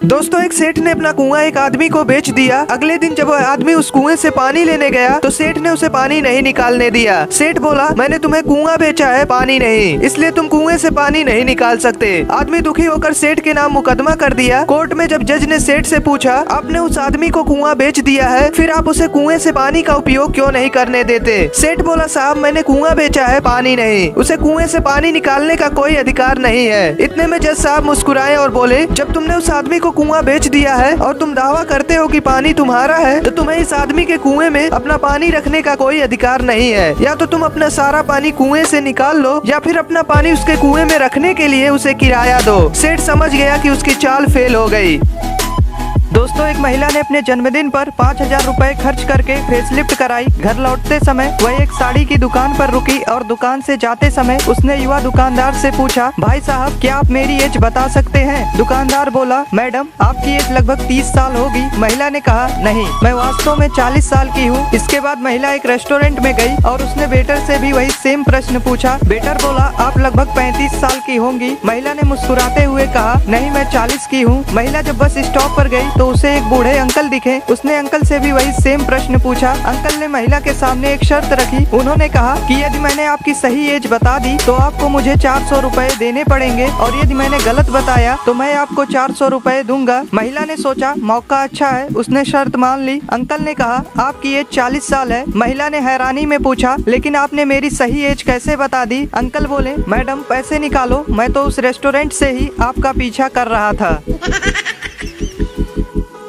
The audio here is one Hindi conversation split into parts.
दोस्तों, एक सेठ ने अपना कुआं एक आदमी को बेच दिया। अगले दिन जब वह आदमी उस कुएं से पानी लेने गया तो सेठ ने उसे पानी नहीं निकालने दिया। सेठ बोला, मैंने तुम्हें कुआं बेचा है, पानी नहीं, इसलिए तुम कुएं से पानी नहीं निकाल सकते। आदमी दुखी होकर सेठ के नाम मुकदमा कर दिया। कोर्ट में जब जज ने सेठ से पूछा, आपने उस आदमी को कुआं बेच दिया है, फिर आप उसे कुएं से पानी का उपयोग क्यों नहीं करने देते? सेठ बोला, साहब मैंने कुआं बेचा है, पानी नहीं, उसे कुएं से पानी निकालने का कोई अधिकार नहीं है। इतने में जज साहब मुस्कुराए और बोले, जब तुमने उस आदमी को कुआं बेच दिया है और तुम दावा करते हो कि पानी तुम्हारा है, तो तुम्हें इस आदमी के कुएं में अपना पानी रखने का कोई अधिकार नहीं है। या तो तुम अपना सारा पानी कुएं से निकाल लो या फिर अपना पानी उसके कुएं में रखने के लिए उसे किराया दो। सेठ समझ गया कि उसकी चाल फेल हो गई। दोस्तों, एक महिला ने अपने जन्मदिन पर 5,000 रुपए खर्च करके फेसलिफ्ट कराई। घर लौटते समय वह एक साड़ी की दुकान पर रुकी और दुकान से जाते समय उसने युवा दुकानदार से पूछा, भाई साहब क्या आप मेरी एज बता सकते हैं? दुकानदार बोला, मैडम आपकी एज लगभग 30 साल होगी। महिला ने कहा, नहीं, मैं वास्तव में 40 साल की हूँ। इसके बाद महिला एक रेस्टोरेंट में गई और उसने वेटर से भी वही सेम प्रश्न पूछा। वेटर बोला, आप लगभग 35 साल की होंगी। महिला ने मुस्कुराते हुए कहा, नहीं, मैं 40 की हूँ। महिला जब बस स्टॉप पर गई तो उसे एक बूढ़े अंकल दिखे। उसने अंकल से भी वही सेम प्रश्न पूछा। अंकल ने महिला के सामने एक शर्त रखी। उन्होंने कहा कि यदि मैंने आपकी सही एज बता दी तो आपको मुझे 400 रुपए देने पड़ेंगे और यदि मैंने गलत बताया तो मैं आपको 400 रुपए दूंगा। महिला ने सोचा मौका अच्छा है, उसने शर्त मान ली। अंकल ने कहा, आपकी एज 40 साल है। महिला ने हैरानी में पूछा, लेकिन आपने मेरी सही एज कैसे बता दी? अंकल बोले, मैडम पैसे निकालो, मैं तो उस रेस्टोरेंट से ही आपका पीछा कर रहा था।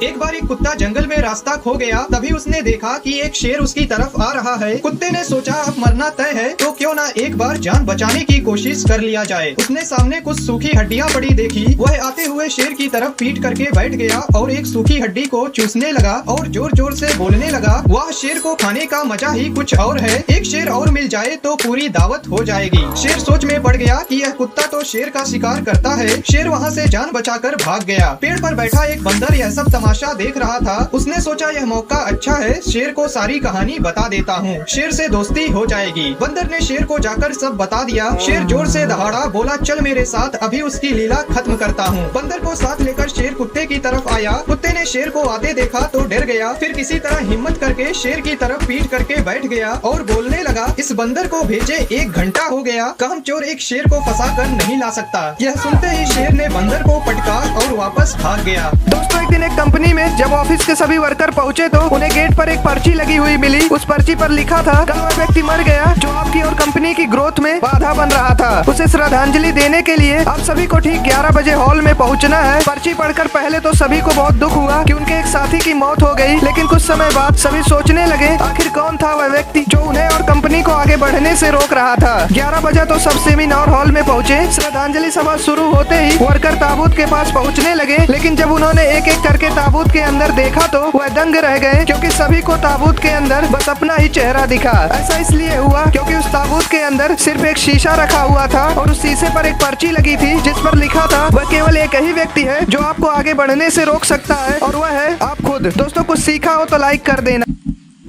एक बार एक कुत्ता जंगल में रास्ता खो गया। तभी उसने देखा कि एक शेर उसकी तरफ आ रहा है। कुत्ते ने सोचा अब मरना तय है तो क्यों ना एक बार जान बचाने की कोशिश कर लिया जाए। उसने सामने कुछ सूखी हड्डियां पड़ी देखी। वह आते हुए शेर की तरफ पीठ करके बैठ गया और एक सूखी हड्डी को चूसने लगा और जोर जोर से बोलने लगा, वाह, शेर को खाने का मजा ही कुछ और है। एक शेर और मिल जाए तो पूरी दावत हो जाएगी। शेर सोच में पड़ गया कि यह कुत्ता तो शेर का शिकार करता है। शेर वहाँ से जान बचाकर भाग गया। पेड़ पर बैठा एक बंदर यह सब तमाशा देख रहा था। उसने सोचा यह मौका अच्छा है, शेर को सारी कहानी बता देता हूँ, शेर से दोस्ती हो जाएगी। बंदर ने शेर को जाकर सब बता दिया। शेर जोर से दहाड़ा, बोला, चल मेरे साथ, अभी उसकी लीला खत्म करता हूँ। बंदर को साथ लेकर शेर कुत्ते की तरफ आया। कुत्ते ने शेर को आते देखा तो डर गया। फिर किसी तरह हिम्मत करके शेर की तरफ पीठ करके बैठ गया और बोलने लगा, इस बंदर को भेजे 1 घंटा हो गया, कामचोर एक शेर को फंसा कर नहीं ला सकता। यह सुनते ही शेर ने बंदर को पटका और वापस भाग गया। दोस्तों, एक दिन एक कंपनी में जब ऑफिस के सभी वर्कर पहुंचे तो उन्हें गेट पर एक पर्ची लगी हुई मिली। उस पर्ची पर लिखा था, कल वह व्यक्ति मर गया जो आपकी और कंपनी की ग्रोथ में बाधा बन रहा था। उसे श्रद्धांजलि देने के लिए आप सभी को ठीक 11 बजे हॉल में पहुंचना है। पर्ची पढ़कर पहले तो सभी को बहुत दुख हुआ कि उनके एक साथी की मौत हो गई, लेकिन कुछ समय बाद सभी सोचने लगे आखिर कौन था वह व्यक्ति जो उन्हें और कंपनी को आगे बढ़ने से रोक रहा था। 11 बजे तो सब सेमिनार हॉल में पहुँचे। श्रद्धांजलि सभा शुरू होते ही वर्कर ताबूत के पास पहुँचने लगे, लेकिन जब उन्होंने एक एक करके ताबूत के अंदर देखा तो वह दंग रह गए, क्योंकि सभी को ताबूत के अंदर बस अपना ही चेहरा दिखा। ऐसा इसलिए हुआ क्योंकि उस ताबूत के अंदर सिर्फ एक शीशा रखा हुआ था और उस शीशे पर एक पर्ची लगी थी जिस पर लिखा था, वह केवल एक ही व्यक्ति है जो आपको आगे बढ़ने से रोक सकता है और वह है आप खुद। दोस्तों, कुछ सीखा हो तो लाइक कर देना।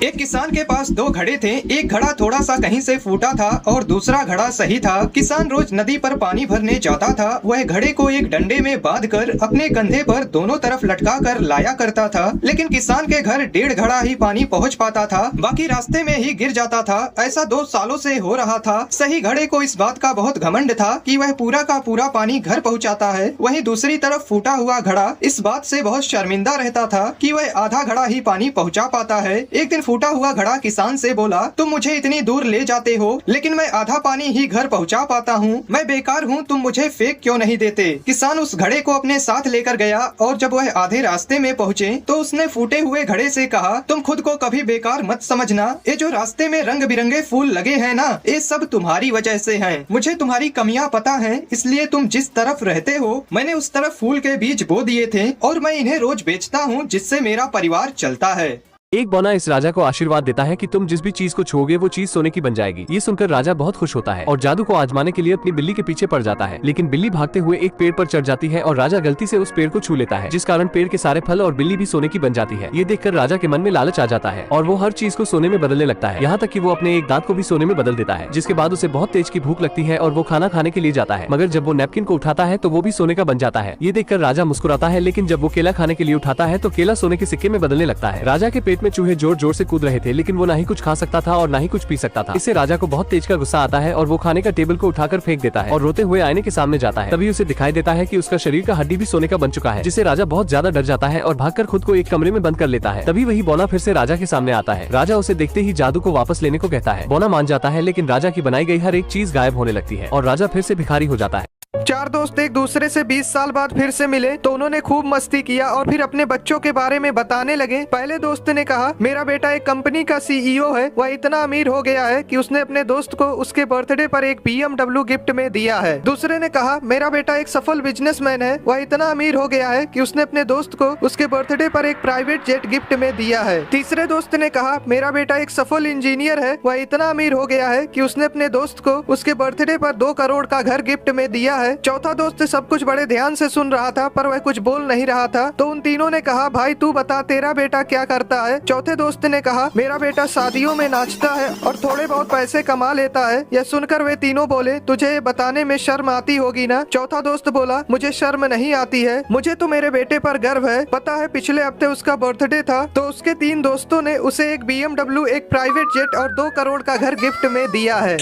एक किसान के पास 2 घड़े थे। एक घड़ा थोड़ा सा कहीं से फूटा था और दूसरा घड़ा सही था। किसान रोज नदी पर पानी भरने जाता था। वह घड़े को एक डंडे में बांधकर अपने कंधे पर दोनों तरफ लटका कर लाया करता था, लेकिन किसान के घर 1.5 घड़ा ही पानी पहुंच पाता था, बाकी रास्ते में ही गिर जाता था। ऐसा 2 सालों से हो रहा था। सही घड़े को इस बात का बहुत घमंड था कि वह पूरा का पूरा पानी घर पहुँचाता है। वहीं दूसरी तरफ फूटा हुआ घड़ा इस बात से बहुत शर्मिंदा रहता था कि वह आधा घड़ा ही पानी पहुँचा पाता है। एक दिन फूटा हुआ घड़ा किसान से बोला, तुम मुझे इतनी दूर ले जाते हो लेकिन मैं आधा पानी ही घर पहुंचा पाता हूँ, मैं बेकार हूँ, तुम मुझे फेंक क्यों नहीं देते? किसान उस घड़े को अपने साथ लेकर गया और जब वह आधे रास्ते में पहुँचे तो उसने फूटे हुए घड़े से कहा, तुम खुद को कभी बेकार मत समझना, ये जो रास्ते में रंग बिरंगे फूल लगे हैं ना, ये सब तुम्हारी वजह से हैं। मुझे तुम्हारी कमियां पता हैं, इसलिए तुम जिस तरफ रहते हो मैंने उस तरफ फूल के बीज बो दिए थे और मैं इन्हें रोज बेचता हूँ, जिससे मेरा परिवार चलता है। एक बौना इस राजा को आशीर्वाद देता है कि तुम जिस भी चीज को छूओगे वो चीज सोने की बन जाएगी। ये सुनकर राजा बहुत खुश होता है और जादू को आजमाने के लिए अपनी बिल्ली के पीछे पड़ जाता है, लेकिन बिल्ली भागते हुए एक पेड़ पर चढ़ जाती है और राजा गलती से उस पेड़ को छू लेता है, जिस कारण पेड़ के सारे फल और बिल्ली भी सोने की बन जाती है। ये देखकर राजा के मन में लालच आ जाता है और वो हर चीज को सोने में बदलने लगता है, यहाँ तक कि वो अपने एक दांत को भी सोने में बदल देता है। जिसके बाद उसे बहुत तेज की भूख लगती है और वो खाना खाने के लिए जाता है, मगर जब वो नैपकिन को उठाता है तो वो भी सोने का बन जाता है। ये देखकर राजा मुस्कुराता है, लेकिन जब वो केला खाने के लिए उठाता है तो केला सोने के सिक्के में बदलने लगता है। राजा के पेट में चूहे जोर जोर से कूद रहे थे, लेकिन वो ना ही कुछ खा सकता था और ना ही कुछ पी सकता था। इससे राजा को बहुत तेज का गुस्सा आता है और वो खाने का टेबल को उठाकर फेंक देता है और रोते हुए आईने के सामने जाता है। तभी उसे दिखाई देता है कि उसका शरीर का हड्डी भी सोने का बन चुका है, जिससे राजा बहुत ज्यादा डर जाता है और भागकर खुद को एक कमरे में बंद कर लेता है। तभी वही बौना फिर से राजा के सामने आता है। राजा उसे देखते ही जादू को वापस लेने को कहता है। बौना मान जाता है, लेकिन राजा की बनाई गई हर एक चीज गायब होने लगती है और राजा फिर से भिखारी हो जाता है। चार दोस्त एक दूसरे से 20 साल बाद फिर से मिले तो उन्होंने खूब मस्ती किया और फिर अपने बच्चों के बारे में बताने लगे। पहले दोस्त ने कहा, मेरा बेटा एक कंपनी का सीईओ है, वह इतना अमीर हो गया है कि उसने अपने दोस्त को उसके बर्थडे पर एक BMW गिफ्ट में दिया है। दूसरे ने कहा, मेरा बेटा एक सफल बिजनेसमैन है, वह इतना अमीर हो गया है कि उसने अपने दोस्त को उसके बर्थडे पर एक प्राइवेट जेट गिफ्ट में दिया है। तीसरे दोस्त ने कहा, मेरा बेटा एक सफल इंजीनियर है, वह इतना अमीर हो गया है कि उसने अपने दोस्त को उसके बर्थडे पर 2 करोड़ का घर गिफ्ट में दिया है। चौथा दोस्त सब कुछ बड़े ध्यान से सुन रहा था पर वह कुछ बोल नहीं रहा था, तो उन तीनों ने कहा, भाई तू बता तेरा बेटा क्या करता है। चौथे दोस्त ने कहा, मेरा बेटा शादियों में नाचता है और थोड़े बहुत पैसे कमा लेता है। यह सुनकर वे तीनों बोले, तुझे ये बताने में शर्म आती होगी ना। चौथा दोस्त बोला, मुझे शर्म नहीं आती है, मुझे तो मेरे बेटे पर गर्व है। पता है पिछले हफ्ते उसका बर्थडे था तो उसके 3 दोस्तों ने उसे एक BMW, एक प्राइवेट जेट और 2 करोड़ का घर गिफ्ट में दिया है।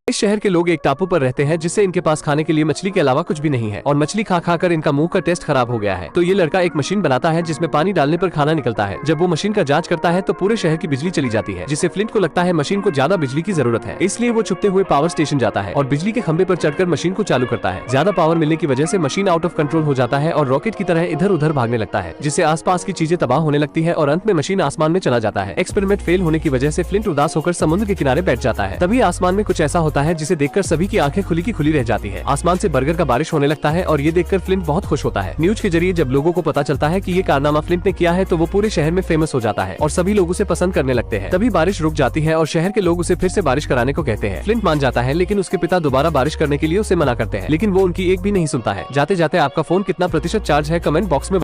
इस शहर के लोग एक टापू पर रहते हैं जिससे इनके पास खाने के लिए मछली के अलावा कुछ भी नहीं है और मछली खा खा कर इनका मुंह का टेस्ट खराब हो गया है। तो ये लड़का एक मशीन बनाता है जिसमें पानी डालने पर खाना निकलता है। जब वो मशीन का जांच करता है तो पूरे शहर की बिजली चली जाती है, जिससे फ्लिंट को लगता है मशीन को ज्यादा बिजली की जरूरत है। इसलिए वो छुपते हुए पावर स्टेशन जाता है और बिजली के खंभे पर चढ़कर मशीन को चालू करता है। ज्यादा पावर मिलने की वजह से मशीन आउट ऑफ कंट्रोल हो जाता है और रॉकेट की तरह इधर उधर भागने लगता है, जिससे आसपास की चीजें तबाह होने लगती है और अंत में मशीन आसमान में चला जाता है। एक्सपेरिमेंट फेल होने की वजह से फ्लिंट उदास होकर समुद्र के किनारे बैठ जाता है। तभी आसमान में कुछ ऐसा होता है जिसे देखकर सभी की आंखें खुली की खुली रह जाती है। आसमान से बर्गर का बारिश होने लगता है और ये देखकर फ्लिंट बहुत खुश होता है। न्यूज के जरिए जब लोगों को पता चलता है कि ये कारनामा फ्लिंट ने किया है तो वो पूरे शहर में फेमस हो जाता है और सभी लोग उसे पसंद करने लगते हैं। तभी बारिश रुक जाती है और शहर के लोग उसे फिर से बारिश कराने को कहते हैं। फ्लिंट मान जाता है, लेकिन उसके पिता दोबारा बारिश करने के लिए उसे मना करते हैं, लेकिन वो उनकी एक भी नहीं सुनता है। जाते जाते आपका फोन कितना प्रतिशत चार्ज है कमेंट बॉक्स में।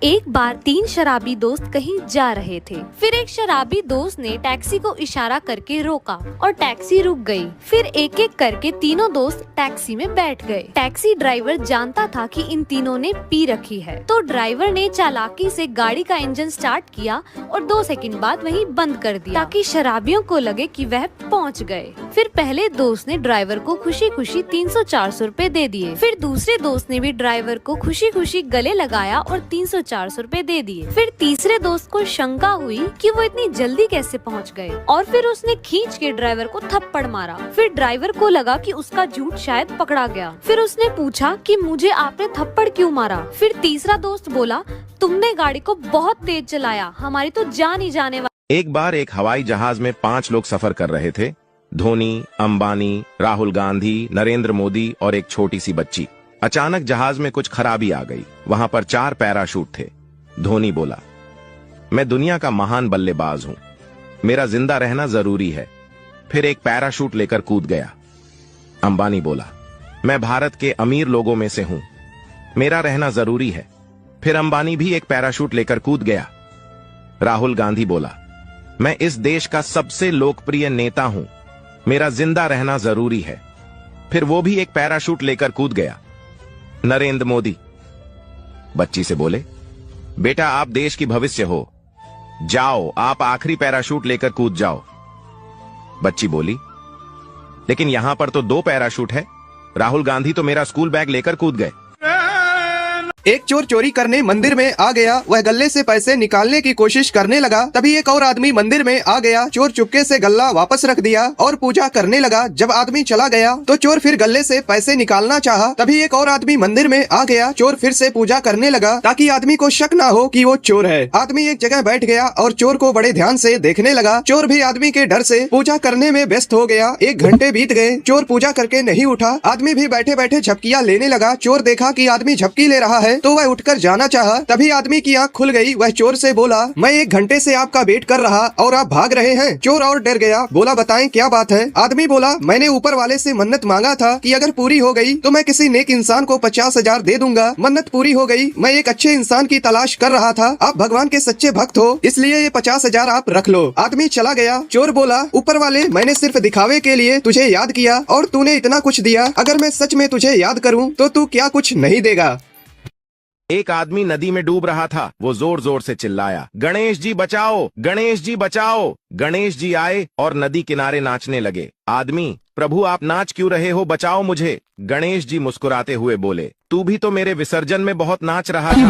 एक बार 3 शराबी दोस्त कहीं जा रहे थे। फिर एक शराबी दोस्त ने टैक्सी को इशारा करके रोका और टैक्सी रुक गई। फिर एक एक करके तीनों दोस्त टैक्सी में बैठ गए। टैक्सी ड्राइवर जानता था कि इन तीनों ने पी रखी है, तो ड्राइवर ने चालाकी से गाड़ी का इंजन स्टार्ट किया और 2 सेकंड बाद वहीं बंद कर दिया ताकि शराबियों को लगे कि वह पहुंच गए। फिर पहले दोस्त ने ड्राइवर को खुशी खुशी 300-400 रुपए दे दिए। फिर दूसरे दोस्त ने भी ड्राइवर को खुशी खुशी गले लगाया और 300-400 रुपए दे दिए। फिर तीसरे दोस्त को शंका हुई कि वो इतनी जल्दी कैसे पहुंच गए और फिर उसने खींच के ड्राइवर को थप्पड़ मारा। फिर ड्राइवर को लगा कि उसका झूठ शायद पकड़ा गया। फिर उसने पूछा कि मुझे आपने थप्पड़ क्यों मारा। फिर तीसरा दोस्त बोला, तुमने गाड़ी को बहुत तेज चलाया, हमारी तो जान ही जाने वाली। एक बार एक हवाई जहाज में 5 लोग सफर कर रहे थे। धोनी, अंबानी, राहुल गांधी, नरेंद्र मोदी और एक छोटी सी बच्ची। अचानक जहाज में कुछ खराबी आ गई। वहां पर 4 पैराशूट थे। धोनी बोला, मैं दुनिया का महान बल्लेबाज हूं, मेरा जिंदा रहना जरूरी है। फिर एक पैराशूट लेकर कूद गया। अंबानी बोला, मैं भारत के अमीर लोगों में से हूं, मेरा रहना जरूरी है। फिर अंबानी भी एक पैराशूट लेकर कूद गया। राहुल गांधी बोला, मैं इस देश का सबसे लोकप्रिय नेता हूं, मेरा जिंदा रहना जरूरी है। फिर वो भी एक पैराशूट लेकर कूद गया। नरेंद्र मोदी बच्ची से बोले, बेटा आप देश की भविष्य हो, जाओ आप आखिरी पैराशूट लेकर कूद जाओ। बच्ची बोली, लेकिन यहां पर तो 2 पैराशूट है, राहुल गांधी तो मेरा स्कूल बैग लेकर कूद गए। एक चोर चोरी करने मंदिर में आ गया। वह गल्ले से पैसे निकालने की कोशिश करने लगा। तभी एक और आदमी मंदिर में आ गया। चोर चुपके से गल्ला वापस रख दिया और पूजा करने लगा। जब आदमी चला गया तो चोर फिर गल्ले से पैसे निकालना चाहा। तभी एक और आदमी मंदिर में आ गया। चोर फिर से पूजा करने लगा ताकि आदमी को शक ना हो कि वो चोर है। आदमी एक जगह बैठ गया और चोर को बड़े ध्यान से देखने लगा। चोर भी आदमी के डर से पूजा करने में व्यस्त हो गया। 1 घंटे बीत गए, चोर पूजा करके नहीं उठा। आदमी भी बैठे बैठे झपकियां लेने लगा। चोर देखा कि आदमी झपकी ले रहा है है तो वह उठकर जाना चाहा। तभी आदमी की आंख खुल गई। वह चोर से बोला, मैं 1 घंटे से आपका वेट कर रहा और आप भाग रहे हैं। चोर और डर गया, बोला बताएं क्या बात है। आदमी बोला, मैंने ऊपर वाले से मन्नत मांगा था कि अगर पूरी हो गई तो मैं किसी नेक इंसान को 50,000 दे दूंगा। मन्नत पूरी हो गई। मैं एक अच्छे इंसान की तलाश कर रहा था। आप भगवान के सच्चे भक्त हो, इसलिए ये 50,000 आप रख लो। आदमी चला गया। चोर बोला, ऊपर वाले, मैंने सिर्फ दिखावे के लिए तुझे याद किया और तूने इतना कुछ दिया। अगर मैं सच में तुझे याद करूं तो तू क्या कुछ नहीं देगा। एक आदमी नदी में डूब रहा था। वो जोर जोर से चिल्लाया, गणेश जी बचाओ, गणेश जी बचाओ। गणेश जी आए और नदी किनारे नाचने लगे। आदमी, प्रभु आप नाच क्यों रहे हो, बचाओ मुझे। गणेश जी मुस्कुराते हुए बोले, तू भी तो मेरे विसर्जन में बहुत नाच रहा था।